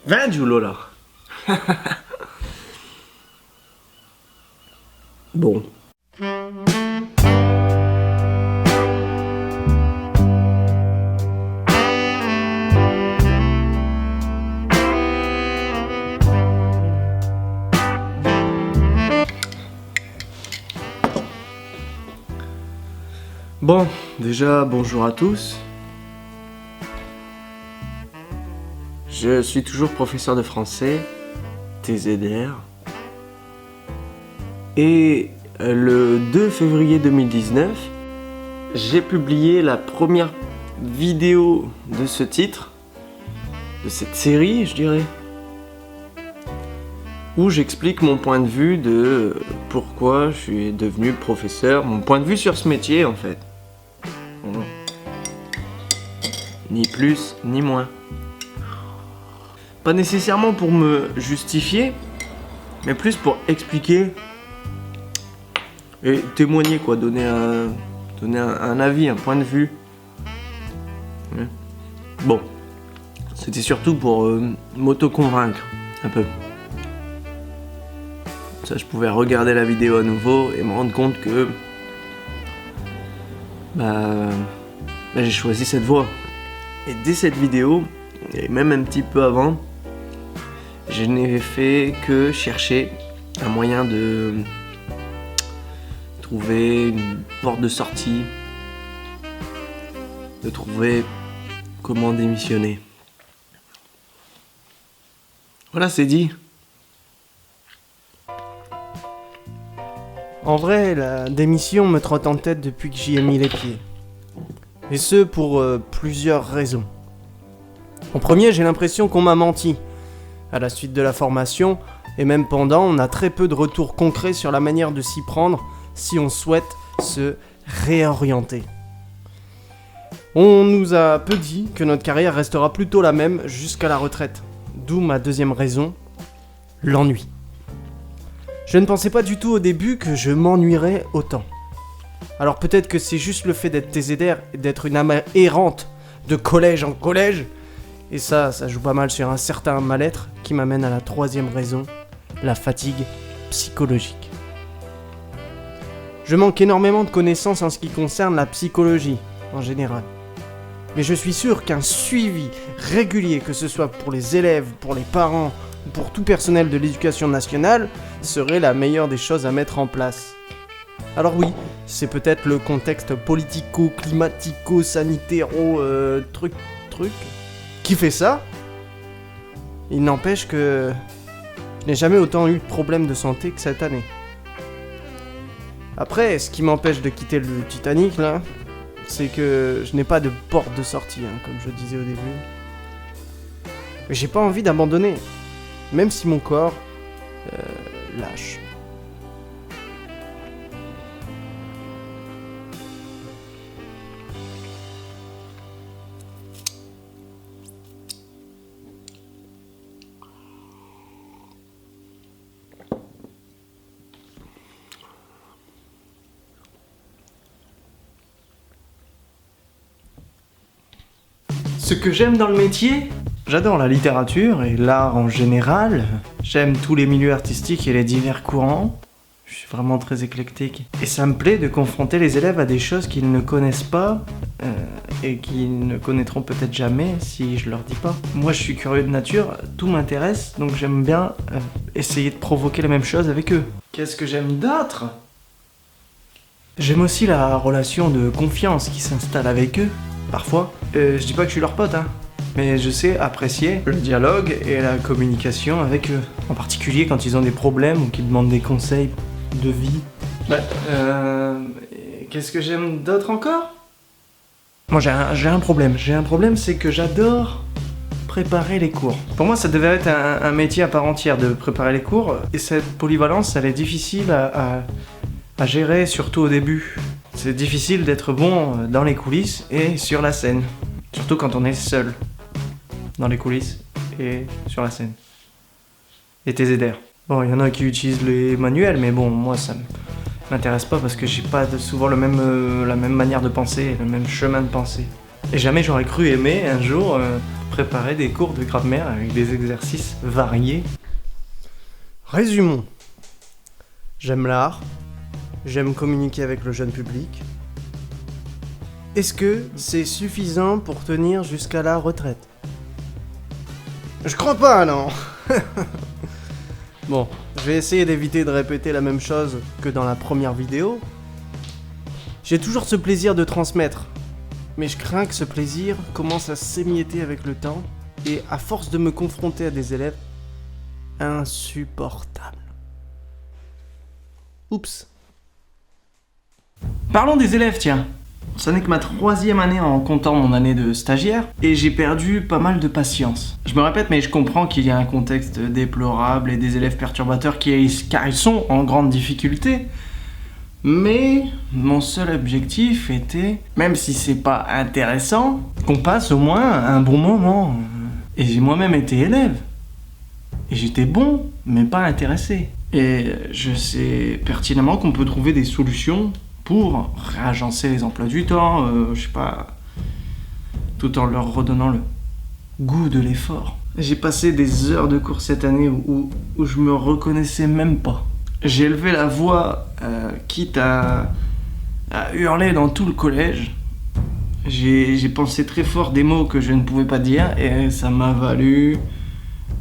20 Lola. Bon. Bon, déjà, bonjour à tous. Je suis toujours professeur de français, TZR. Et le 2 février 2019, j'ai publié la première vidéo de ce titre, de cette série, je dirais, où j'explique mon point de vue de pourquoi je suis devenu professeur, mon point de vue sur ce métier en fait. Ni plus, ni moins. Pas nécessairement pour me justifier, mais plus pour expliquer et témoigner quoi, donner un avis, un point de vue. Bon, c'était surtout pour m'auto-convaincre un peu. Ça, je pouvais regarder la vidéo à nouveau et me rendre compte que j'ai choisi cette voie. Et dès cette vidéo, et même un petit peu avant, je n'ai fait que chercher un moyen de trouver une porte de sortie, de trouver comment démissionner. Voilà, c'est dit. En vrai, la démission me trotte en tête depuis que j'y ai mis les pieds. Et ce, pour plusieurs raisons. En premier, j'ai l'impression qu'on m'a menti. À la suite de la formation, et même pendant, on a très peu de retours concrets sur la manière de s'y prendre si on souhaite se réorienter. On nous a peu dit que notre carrière restera plutôt la même jusqu'à la retraite. D'où ma deuxième raison, l'ennui. Je ne pensais pas du tout au début que je m'ennuierais autant. Alors peut-être que c'est juste le fait d'être TZR et d'être une âme errante de collège en collège, et ça joue pas mal sur un certain mal-être qui m'amène à la troisième raison, la fatigue psychologique. Je manque énormément de connaissances en ce qui concerne la psychologie, en général. Mais je suis sûr qu'un suivi régulier, que ce soit pour les élèves, pour les parents, ou pour tout personnel de l'éducation nationale, serait la meilleure des choses à mettre en place. Alors oui, c'est peut-être le contexte politico-climatico-sanitéro truc qui fait ça. Il n'empêche que je n'ai jamais autant eu de problèmes de santé que cette année. Après, ce qui m'empêche de quitter le Titanic là, c'est que je n'ai pas de porte de sortie, comme je disais au début. Mais j'ai pas envie d'abandonner, même si mon corps lâche. Ce que j'aime dans le métier, j'adore la littérature et l'art en général. J'aime tous les milieux artistiques et les divers courants. Je suis vraiment très éclectique. Et ça me plaît de confronter les élèves à des choses qu'ils ne connaissent pas et qu'ils ne connaîtront peut-être jamais si je leur dis pas. Moi, je suis curieux de nature, tout m'intéresse, donc j'aime bien essayer de provoquer les mêmes choses avec eux. Qu'est-ce que j'aime d'autre ? J'aime aussi la relation de confiance qui s'installe avec eux. Parfois, je dis pas que je suis leur pote, mais je sais apprécier le dialogue et la communication avec eux. En particulier quand ils ont des problèmes ou qu'ils demandent des conseils de vie. Qu'est-ce que j'aime d'autre encore ? Moi j'ai un problème. J'ai un problème, c'est que j'adore préparer les cours. Pour moi, ça devait être un métier à part entière de préparer les cours. Et cette polyvalence, elle est difficile à gérer, surtout au début. C'est difficile d'être bon dans les coulisses et sur la scène. Surtout quand on est seul dans les coulisses et sur la scène. Et TZR. Bon, il y en a qui utilisent les manuels, mais bon, moi ça m'intéresse pas parce que j'ai pas souvent la même manière de penser, le même chemin de pensée. Et jamais j'aurais cru aimer un jour préparer des cours de grammaire avec des exercices variés. Résumons. J'aime l'art, j'aime communiquer avec le jeune public. Est-ce que c'est suffisant pour tenir jusqu'à la retraite? Je crois pas, non. Bon, je vais essayer d'éviter de répéter la même chose que dans la première vidéo. J'ai toujours ce plaisir de transmettre, mais je crains que ce plaisir commence à s'émietter avec le temps et à force de me confronter à des élèves insupportables. Oups. Parlons des élèves, tiens. Ce n'est que ma 3e année en comptant mon année de stagiaire, et j'ai perdu pas mal de patience. Je me répète, mais je comprends qu'il y a un contexte déplorable et des élèves perturbateurs car ils sont en grande difficulté. Mais mon seul objectif était, même si c'est pas intéressant, qu'on passe au moins un bon moment. Et j'ai moi-même été élève. Et j'étais bon, mais pas intéressé. Et je sais pertinemment qu'on peut trouver des solutions pour réagencer les emplois du temps, je sais pas, tout en leur redonnant le goût de l'effort. J'ai passé des heures de cours cette année où je me reconnaissais même pas. J'ai élevé la voix, quitte à hurler dans tout le collège. J'ai pensé très fort des mots que je ne pouvais pas dire et ça m'a valu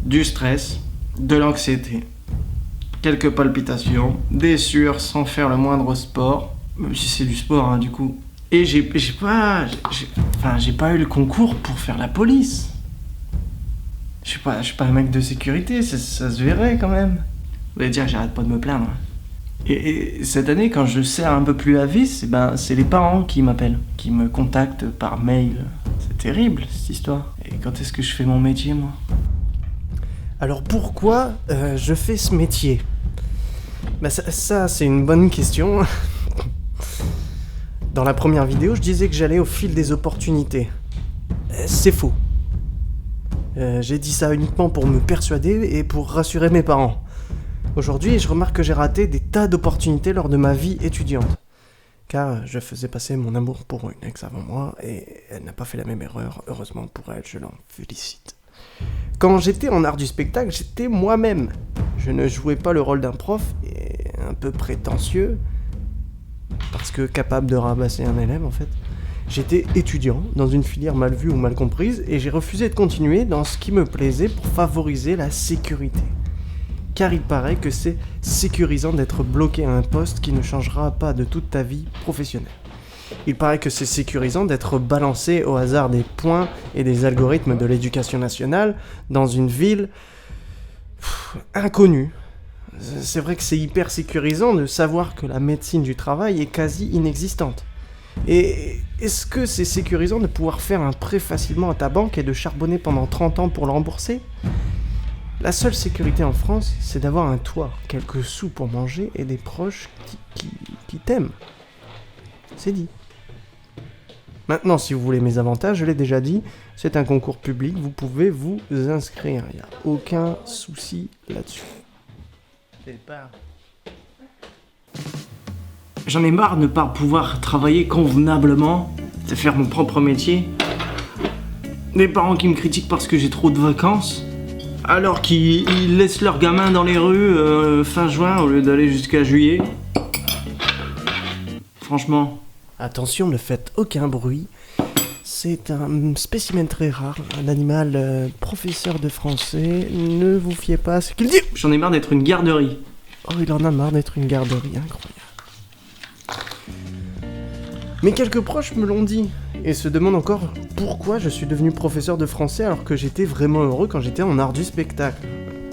du stress, de l'anxiété, quelques palpitations, des sueurs sans faire le moindre sport, même si c'est du sport hein, du coup. Et j'ai pas eu le concours pour faire la police. Je suis pas un mec de sécurité, ça se verrait quand même. Vous allez dire que j'arrête pas de me plaindre. Et cette année, quand je serre un peu plus la vis, c'est les parents qui m'appellent, qui me contactent par mail. C'est terrible cette histoire. Et quand est-ce que je fais mon métier, moi? Alors pourquoi je fais ce métier? Ça c'est une bonne question. Dans la première vidéo, je disais que j'allais au fil des opportunités. C'est faux. J'ai dit ça uniquement pour me persuader et pour rassurer mes parents. Aujourd'hui, je remarque que j'ai raté des tas d'opportunités lors de ma vie étudiante. Car je faisais passer mon amour pour une ex avant moi et elle n'a pas fait la même erreur. Heureusement pour elle, je l'en félicite. Quand j'étais en art du spectacle, j'étais moi-même. Je ne jouais pas le rôle d'un prof et un peu prétentieux, parce que capable de rabasser un élève en fait. J'étais étudiant dans une filière mal vue ou mal comprise et j'ai refusé de continuer dans ce qui me plaisait pour favoriser la sécurité. Car il paraît que c'est sécurisant d'être bloqué à un poste qui ne changera pas de toute ta vie professionnelle. Il paraît que c'est sécurisant d'être balancé au hasard des points et des algorithmes de l'éducation nationale dans une ville inconnue. C'est vrai que c'est hyper sécurisant de savoir que la médecine du travail est quasi inexistante. Et est-ce que c'est sécurisant de pouvoir faire un prêt facilement à ta banque et de charbonner pendant 30 ans pour le rembourser? La seule sécurité en France, c'est d'avoir un toit, quelques sous pour manger et des proches qui t'aiment. C'est dit. Maintenant, si vous voulez mes avantages, je l'ai déjà dit, c'est un concours public, vous pouvez vous inscrire. Il n'y a aucun souci là-dessus. J'en ai marre de ne pas pouvoir travailler convenablement, de faire mon propre métier. Des parents qui me critiquent parce que j'ai trop de vacances, alors qu'ils laissent leurs gamins dans les rues fin juin au lieu d'aller jusqu'à juillet. Franchement. Attention, ne faites aucun bruit. C'est un spécimen très rare, un animal professeur de français. Ne vous fiez pas à ce qu'il dit. J'en ai marre d'être une garderie. Oh, il en a marre d'être une garderie, incroyable. Mais quelques proches me l'ont dit, et se demandent encore pourquoi je suis devenu professeur de français alors que j'étais vraiment heureux quand j'étais en art du spectacle.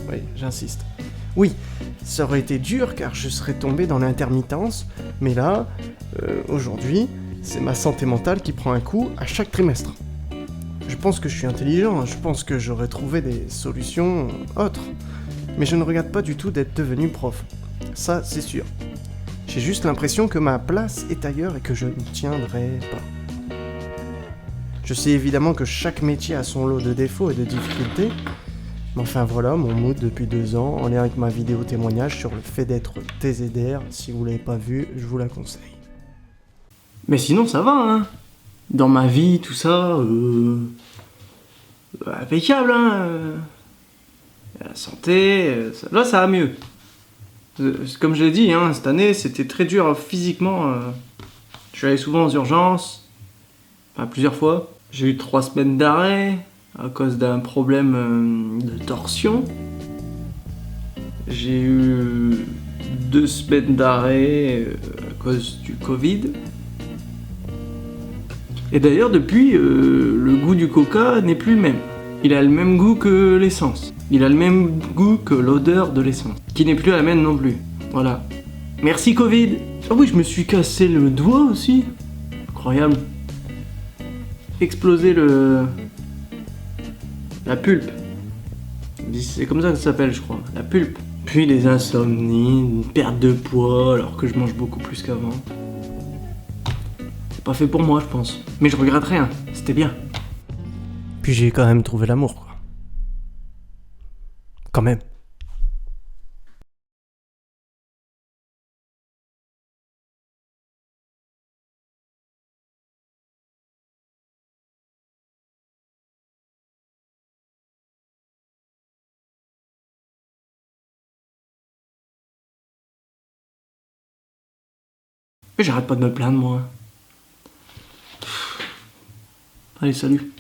Oui, j'insiste. Oui, ça aurait été dur car je serais tombé dans l'intermittence, mais là, aujourd'hui, c'est ma santé mentale qui prend un coup à chaque trimestre. Je pense que je suis intelligent, je pense que j'aurais trouvé des solutions autres, mais je ne regrette pas du tout d'être devenu prof. Ça, c'est sûr. J'ai juste l'impression que ma place est ailleurs et que je ne tiendrai pas. Je sais évidemment que chaque métier a son lot de défauts et de difficultés, mais enfin voilà mon mood depuis 2 ans, en lien avec ma vidéo témoignage sur le fait d'être TZR. Si vous l'avez pas vu, je vous la conseille. Mais sinon ça va, hein. Dans ma vie, tout ça, impeccable, hein. La santé, là ça va mieux. Comme je l'ai dit, hein, cette année c'était très dur physiquement. Je suis allé souvent aux urgences, enfin, plusieurs fois. J'ai eu 3 semaines d'arrêt à cause d'un problème de torsion. J'ai eu 2 semaines d'arrêt à cause du Covid. Et d'ailleurs, depuis, le goût du coca n'est plus le même. Il a le même goût que l'essence. Il a le même goût que l'odeur de l'essence. Qui n'est plus la même non plus. Voilà. Merci Covid. Ah oui, je me suis cassé le doigt aussi. Incroyable. Explosé la pulpe. C'est comme ça que ça s'appelle, je crois. La pulpe. Puis des insomnies, une perte de poids alors que je mange beaucoup plus qu'avant. C'est pas fait pour moi, je pense. Mais je regrette rien. C'était bien. Puis j'ai quand même trouvé l'amour, quoi. Quand même. Mais j'arrête pas de me plaindre, moi. Allez, salut.